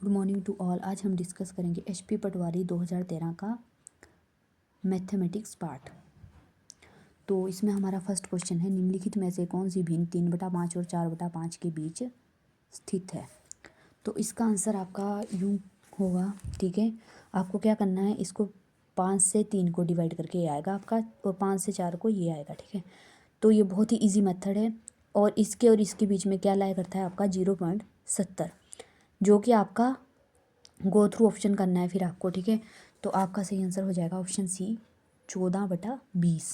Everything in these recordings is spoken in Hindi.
Good morning to all. आज हम डिस्कस करेंगे HP पटवारी 2013 का मैथमेटिक्स पार्ट। तो इसमें हमारा फर्स्ट क्वेश्चन है, निम्नलिखित में से कौन सी भिन्न 3/5 और 4/5 के बीच स्थित है। तो इसका आंसर आपका यूँ होगा, ठीक है। आपको क्या करना है, इसको 5 से 3 को डिवाइड करके ये आएगा आपका, और 5 से 4 को ये आएगा, ठीक है। तो ये बहुत ही ईजी मेथड है, और इसके बीच में क्या लाया करता है आपका 0.70, जो कि आपका गो थ्रू ऑप्शन करना है फिर आपको, ठीक है। तो आपका सही आंसर हो जाएगा ऑप्शन सी 14/20,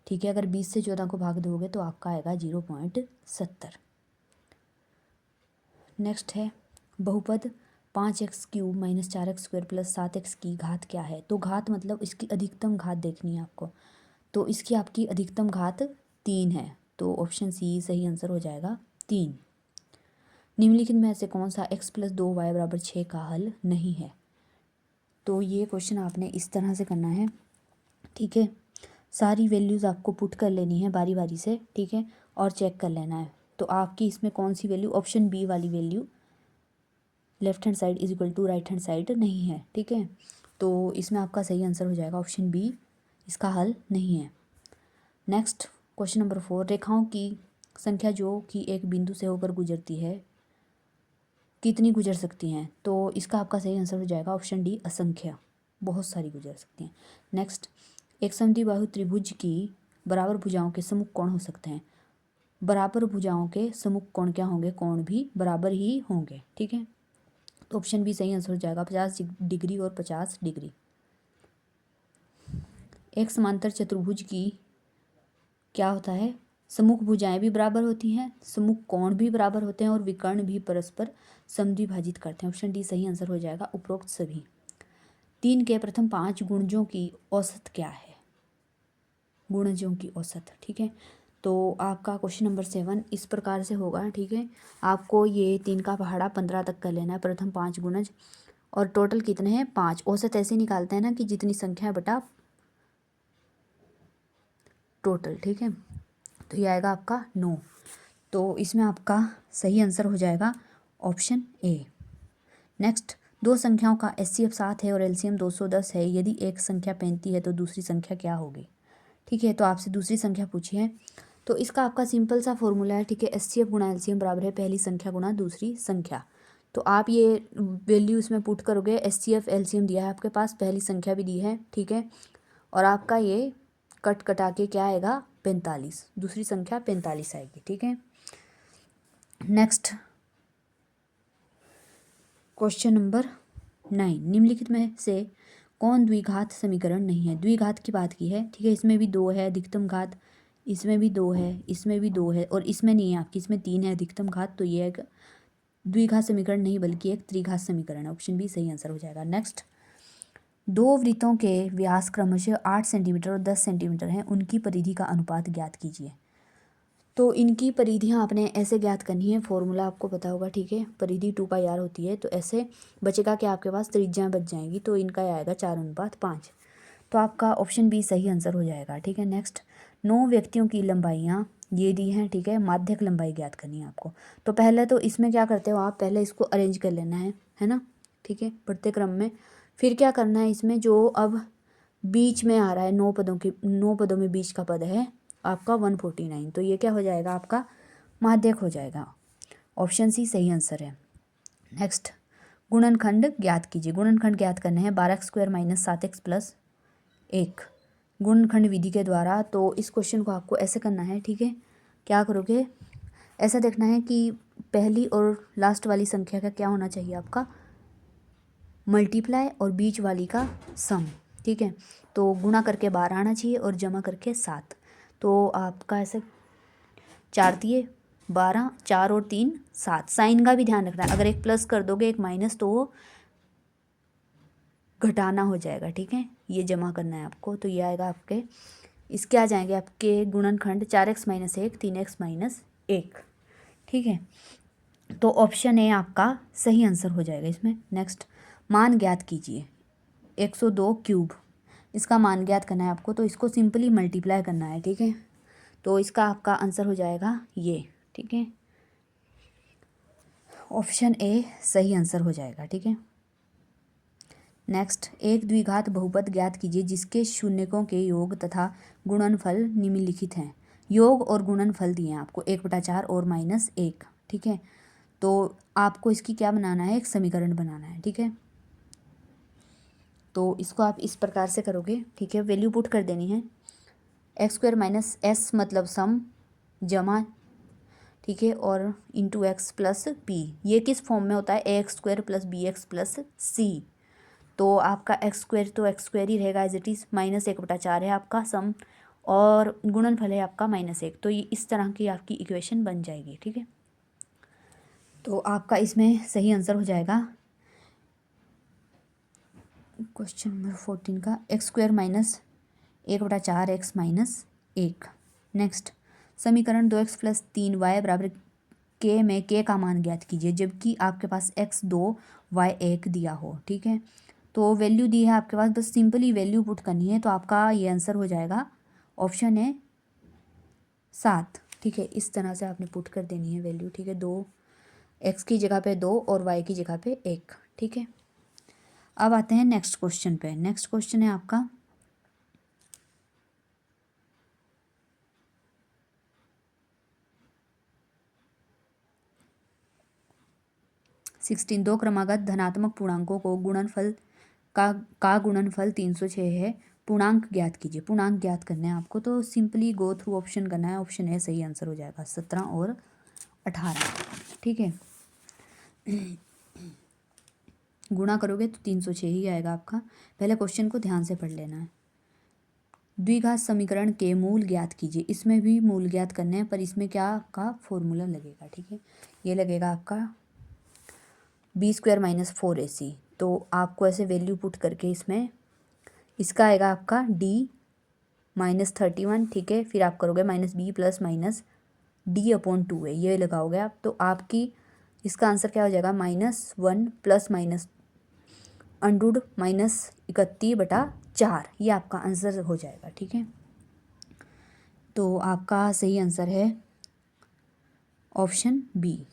ठीक है। अगर 20 से 14 को भाग दोगे तो आपका आएगा 0.70। नेक्स्ट है बहुपद 5x³ - 4x² + 7x की घात क्या है। तो घात मतलब इसकी अधिकतम घात देखनी है आपको। तो इसकी आपकी अधिकतम घात 3 है, तो ऑप्शन सी सही आंसर हो जाएगा 3। निम्नलिखित में से कौन सा x + 2y = 6 का हल नहीं है। तो ये क्वेश्चन आपने इस तरह से करना है, ठीक है। सारी वैल्यूज़ आपको पुट कर लेनी है बारी बारी से, ठीक है, और चेक कर लेना है। तो आपकी इसमें कौन सी वैल्यू, ऑप्शन बी वाली value left hand side = right hand side नहीं है, ठीक है। तो इसमें आपका सही आंसर हो जाएगा ऑप्शन बी, इसका हल नहीं है। नेक्स्ट क्वेश्चन नंबर 4, रेखाओं की संख्या जो कि एक बिंदु से होकर गुजरती है कितनी गुजर सकती हैं। तो इसका आपका सही आंसर हो जाएगा ऑप्शन डी, असंख्य, बहुत सारी गुजर सकती हैं। नेक्स्ट, एक समद्विबाहु त्रिभुज की बराबर भुजाओं के सम्मुख कोण हो सकते हैं। बराबर भुजाओं के सम्मुख कोण क्या होंगे, कोण भी बराबर ही होंगे, ठीक है। तो ऑप्शन बी सही आंसर हो जाएगा 50 डिग्री और 50 डिग्री। एक समांतर चतुर्भुज की क्या होता है, सम्मुख भुजाएं भी बराबर होती हैं, सम्मुख कोण भी बराबर होते हैं, और विकर्ण भी परस्पर समद्विभाजित करते हैं। ऑप्शन डी सही आंसर हो जाएगा उपरोक्त सभी। 3 के प्रथम 5 गुणजों की औसत क्या है, गुणजों की औसत, ठीक है। तो आपका क्वेश्चन नंबर 7 इस प्रकार से होगा, ठीक है। आपको ये 3 का पहाड़ा 15 तक कर लेना है, प्रथम 5 गुणज, और टोटल कितने हैं 5। औसत ऐसे निकालते हैं ना कि जितनी संख्या बटा टोटल, ठीक है। तो ये आएगा आपका 9। तो इसमें आपका सही आंसर हो जाएगा ऑप्शन ए। नेक्स्ट, दो संख्याओं का HCF 7 है और LCM 210 है। यदि एक संख्या 35 है तो दूसरी संख्या क्या होगी, ठीक है। तो आपसे दूसरी संख्या पूछी है, तो इसका आपका सिंपल सा फॉर्मूला है, ठीक है। HCF × LCM बराबर है पहली संख्या गुना दूसरी संख्या। तो आप ये वैल्यू इसमें पुट करोगे, HCF LCM दिया है आपके पास, पहली संख्या भी दी है, ठीक है। और आपका ये कटा के क्या आएगा 45, दूसरी संख्या 45 आएगी, ठीक है। नेक्स्ट क्वेश्चन नंबर 9, निम्नलिखित में से कौन द्विघात समीकरण नहीं है। द्विघात की बात की है, ठीक है। इसमें भी 2 है अधिकतम घात, इसमें भी 2 है, इसमें भी 2 है, और इसमें नहीं है आपकी, इसमें 3 है अधिकतम घात। तो ये एक द्विघात समीकरण नहीं बल्कि एक त्रिघात समीकरण है। ऑप्शन बी सही आंसर हो जाएगा। नेक्स्ट, दो वृत्तों के व्यास क्रमशः 8 सेंटीमीटर और 10 सेंटीमीटर हैं, उनकी परिधि का अनुपात ज्ञात कीजिए। तो इनकी परिधियाँ आपने ऐसे ज्ञात करनी है, फॉर्मूला आपको पता होगा, ठीक है। परिधि 2πr होती है, तो ऐसे बचेगा कि आपके पास त्रिज्याएं बच जाएंगी, तो इनका आएगा 4:5। तो आपका ऑप्शन बी सही आंसर हो जाएगा, ठीक है। नेक्स्ट, 9 व्यक्तियों की लंबाइयाँ ये दी हैं, ठीक है। माध्यक लंबाई ज्ञात करनी है आपको। तो पहले तो इसमें क्या करते हो आप, पहले इसको अरेंज कर लेना है ना, ठीक है, बढ़ते क्रम में। फिर क्या करना है, इसमें जो अब बीच में आ रहा है 9 पदों में बीच का पद है आपका 149, तो ये क्या हो जाएगा आपका माध्यक हो जाएगा। ऑप्शन सी सही आंसर है। नेक्स्ट, गुणनखंड ज्ञात कीजिए। गुणनखंड ज्ञात करने हैं 12x² - 7x + 1 गुणनखंड विधि के द्वारा। तो इस क्वेश्चन को आपको ऐसे करना है, ठीक है। क्या करोगे, ऐसा देखना है कि पहली और लास्ट वाली संख्या का क्या होना चाहिए आपका मल्टीप्लाई, और बीच वाली का सम, ठीक है। तो गुणा करके 12 आना चाहिए और जमा करके 7। तो आपका ऐसे 4 दिए 12, 4 और 3 7। साइन का भी ध्यान रखना है, अगर एक प्लस कर दोगे एक माइनस तो वो घटाना हो जाएगा, ठीक है। ये जमा करना है आपको। तो ये आएगा आपके, इसके आ जाएंगे आपके गुणनखंड 4x - 1 3x - 1, ठीक है। तो ऑप्शन ए आपका सही आंसर हो जाएगा इसमें। नेक्स्ट, मान ज्ञात कीजिए 102³, इसका मान ज्ञात करना है आपको। तो इसको सिंपली मल्टीप्लाई करना है, ठीक है। तो इसका आपका आंसर हो जाएगा ये, ठीक है। ऑप्शन ए सही आंसर हो जाएगा। ठीक है, नेक्स्ट, एक द्विघात बहुपद ज्ञात कीजिए जिसके शून्यकों के योग तथा गुणनफल निम्नलिखित हैं। योग और गुणनफल दिए हैं आपको 1/4 और -1। ठीक है, तो आपको इसकी क्या बनाना है, एक समीकरण बनाना है। ठीक है, तो इसको आप इस प्रकार से करोगे। ठीक है, वैल्यू पुट कर देनी है, x² - s मतलब सम जमा, ठीक है, और इंटू x प्लस p। ये किस फॉर्म में होता है, ax² + bx + c। तो आपका x² तो x² ही रहेगा एज इट इज़, -1/4 है आपका सम, और गुणनफल है आपका -1। तो ये इस तरह की आपकी इक्वेशन बन जाएगी। ठीक है, तो आपका इसमें सही आंसर हो जाएगा क्वेश्चन नंबर 14 का x² - 1/4 x - 1। नेक्स्ट, समीकरण 2x + 3y = k में k का मान ज्ञात कीजिए जबकि आपके पास x2 y1 दिया हो। ठीक है, तो वैल्यू दी है आपके पास, बस सिंपली वैल्यू पुट करनी है। तो आपका ये आंसर हो जाएगा, ऑप्शन है 7। ठीक है, इस तरह से आपने पुट कर देनी है वैल्यू। ठीक है, 2 x की जगह पे 2 और y की जगह पे 1। ठीक है, अब आते हैं नेक्स्ट क्वेश्चन पे। नेक्स्ट क्वेश्चन है आपका 16। दो क्रमागत धनात्मक पूर्णांकों को गुणनफल का गुणनफल 306 है, पूर्णांक ज्ञात कीजिए। पूर्णांक ज्ञात करने हैं आपको, तो सिंपली गो थ्रू ऑप्शन करना है। ऑप्शन ए सही आंसर हो जाएगा, 17 और 18। ठीक है, गुणा करोगे तो 306 ही आएगा आपका। पहले क्वेश्चन को ध्यान से पढ़ लेना है। द्विघात समीकरण के मूल ज्ञात कीजिए। इसमें भी मूल ज्ञात करने हैं, पर इसमें क्या का फॉर्मूला लगेगा। ठीक है, ये लगेगा आपका b² - 4ac। तो आपको ऐसे वैल्यू पुट करके इसमें इसका आएगा आपका d -31। ठीक है, फिर आप करोगे -b + -d/2a, ये लगाओगे आप, तो आपकी इसका आंसर क्या हो जाएगा, -1 ± √-31/4। ये आपका आंसर हो जाएगा। ठीक है, तो आपका सही आंसर है ऑप्शन बी।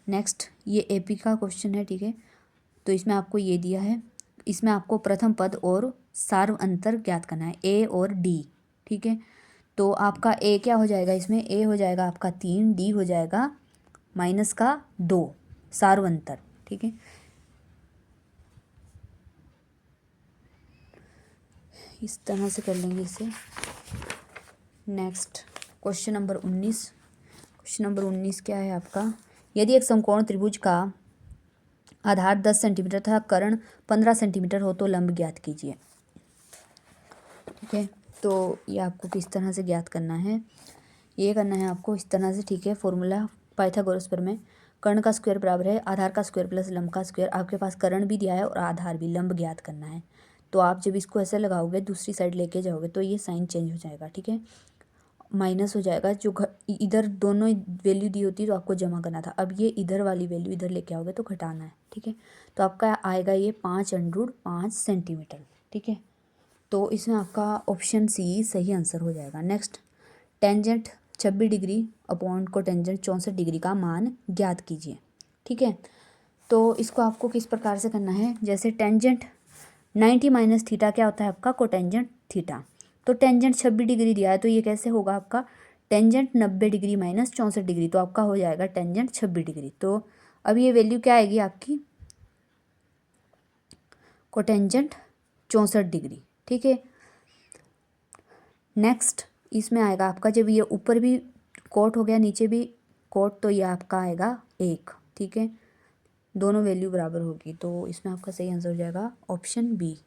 नेक्स्ट, ये एपी का क्वेश्चन है। ठीक है, तो इसमें आपको ये दिया है, इसमें आपको प्रथम पद और सार्व अंतर ज्ञात करना है, ए और डी। ठीक है, तो आपका ए क्या हो जाएगा, इसमें ए हो जाएगा आपका 3, डी हो जाएगा -2 सार्व अंतर। ठीक है, इस तरह से कर लेंगे इसे। Next, question number 19। Question number 19 क्या है आपका, यदि एक समकोण त्रिभुज का आधार 10 सेंटीमीटर तथा कर्ण 15 सेंटीमीटर हो तो लंब ज्ञात कीजिए। ठीक है, तो ये आपको किस तरह से ज्ञात करना है, ये करना है आपको इस तरह से। ठीक है, फॉर्मूला पाइथागोरस प्रमेय, कर्ण का स्क्वायर बराबर है आधार का स्क्वायर प्लस लंब का स्क्वायर। आपके पास कर्ण भी दिया है और आधार भी, लंब ज्ञात करना है। तो आप जब इसको ऐसे लगाओगे, दूसरी साइड लेके जाओगे, तो ये साइन चेंज हो जाएगा। ठीक है, माइनस हो जाएगा, जो इधर दोनों वैल्यू दी होती तो आपको जमा करना था, अब ये इधर वाली वैल्यू इधर लेके आओगे तो घटाना है। ठीक है, तो आपका आएगा ये 5√5 सेंटीमीटर। ठीक है, तो इसमें आपका ऑप्शन सी सही आंसर हो जाएगा। Next, tangent 26 degree upon cotangent 64 degree का मान ज्ञात कीजिए। ठीक है, तो इसको आपको किस प्रकार से करना है, जैसे टेंजेंट 90 - थीटा क्या होता है आपका, कोटेंजेंट थीटा। तो टेंजेंट 26 डिग्री दिया है, तो ये कैसे होगा आपका, टेंजेंट 90 डिग्री - 64 डिग्री, तो आपका हो जाएगा टेंजेंट 26 डिग्री। तो अब ये वैल्यू क्या आएगी आपकी, कोटेंजेंट 64 डिग्री। ठीक है, नेक्स्ट, इसमें आएगा आपका, जब ये ऊपर भी कोट हो गया नीचे भी कोट, तो ये आपका आएगा 1। ठीक है, दोनों वैल्यू बराबर होगी, तो इसमें आपका सही आंसर हो जाएगा ऑप्शन बी।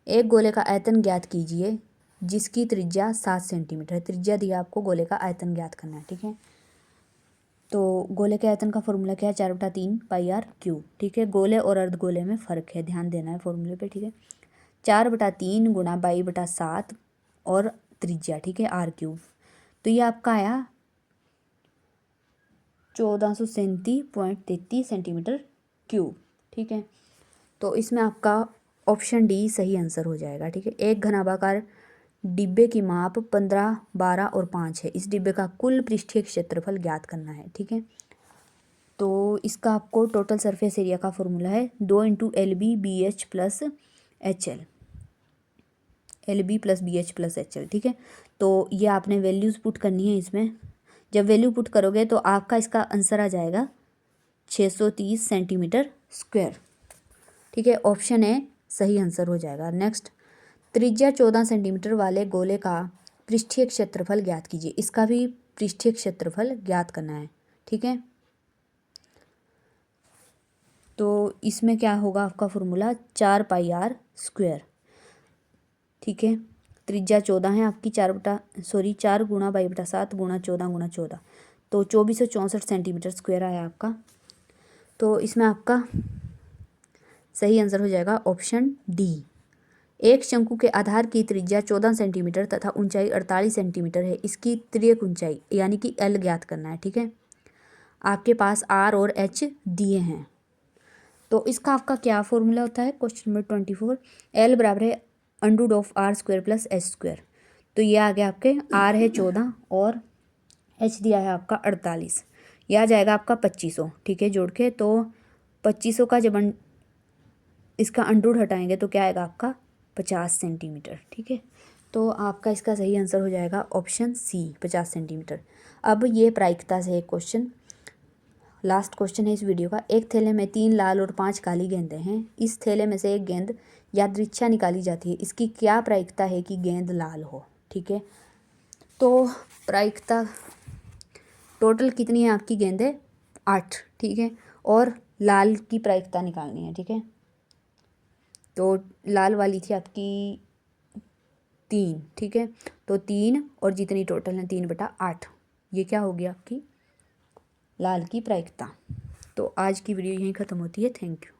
एक गोले का आयतन ज्ञात कीजिए जिसकी त्रिज्या 7 सेंटीमीटर है। त्रिज्या दिया आपको, गोले का आयतन ज्ञात करना है। ठीक है, तो गोले के आयतन का फॉर्मूला क्या है, 4/3 πr³। ठीक है, गोले और अर्धगोले में फ़र्क है, ध्यान देना है फॉर्मूले पे। ठीक है, 4/3 × 22/7 और त्रिज्या, ठीक है, r³। तो ये आपका आया 1437.33 सेंटीमीटर क्यूब। ठीक है, तो इसमें आपका ऑप्शन डी सही आंसर हो जाएगा। ठीक है, एक घनाभाकार डिब्बे की माप 15, 12 और 5 है। इस डिब्बे का कुल पृष्ठीय क्षेत्रफल ज्ञात करना है। ठीक है, तो इसका आपको टोटल सरफेस एरिया का फॉर्मूला है 2 × LB BH + HL। ठीक है, तो ये आपने वैल्यूज़ पुट करनी है इसमें। जब वैल्यू पुट करोगे तो आपका इसका आंसर आ जाएगा 630 सेंटीमीटर स्क्वायर। ठीक है, ऑप्शन ए सही आंसर हो जाएगा। नेक्स्ट, त्रिज्या 14 सेंटीमीटर वाले गोले का पृष्ठीय क्षेत्रफल ज्ञात कीजिए। इसका भी पृष्ठीय क्षेत्रफल ज्ञात करना है। ठीक है, तो इसमें क्या होगा आपका फॉर्मूला 4πr²। ठीक है, त्रिज्या 14 है आपकी, 4 × 22/7 × 14 × 14, तो 2464 सेंटीमीटर स्क्वायर आया आपका। तो इसमें आपका सही आंसर हो जाएगा ऑप्शन डी। एक शंकु के आधार की त्रिज्या 14 सेंटीमीटर तथा ऊंचाई 48 सेंटीमीटर है। इसकी तिर्यक ऊंचाई यानी कि एल ज्ञात करना है। ठीक है, आपके पास आर और एच दिए हैं, तो इसका आपका क्या फॉर्मूला होता है। क्वेश्चन नंबर 24, एल बराबर है √r² + h²। तो ये आ गया आपके, आर है 14 और एच दिया है आपका 48, यह आ जाएगा आपका 2500। ठीक है, जोड़ के तो 2500 का जब इसका अंडरूट हटाएंगे तो क्या आएगा आपका 50 सेंटीमीटर। ठीक है, तो आपका इसका सही आंसर हो जाएगा ऑप्शन सी 50 सेंटीमीटर। अब ये प्रायिकता से एक क्वेश्चन, लास्ट क्वेश्चन है इस वीडियो का। एक थैले में 3 लाल और 5 काली गेंदें हैं। इस थैले में से एक गेंद यादृच्छा निकाली जाती है। इसकी क्या प्रायिकता है कि गेंद लाल हो। ठीक है, तो प्रायिकता टोटल कितनी है आपकी गेंदें 8। ठीक है, और लाल की प्रायिकता निकालनी है। ठीक है, तो लाल वाली थी आपकी 3। ठीक है, तो 3 और जितनी टोटल है 3/8, ये क्या होगी आपकी लाल की प्रायिकता। तो आज की वीडियो यहीं ख़त्म होती है। Thank you.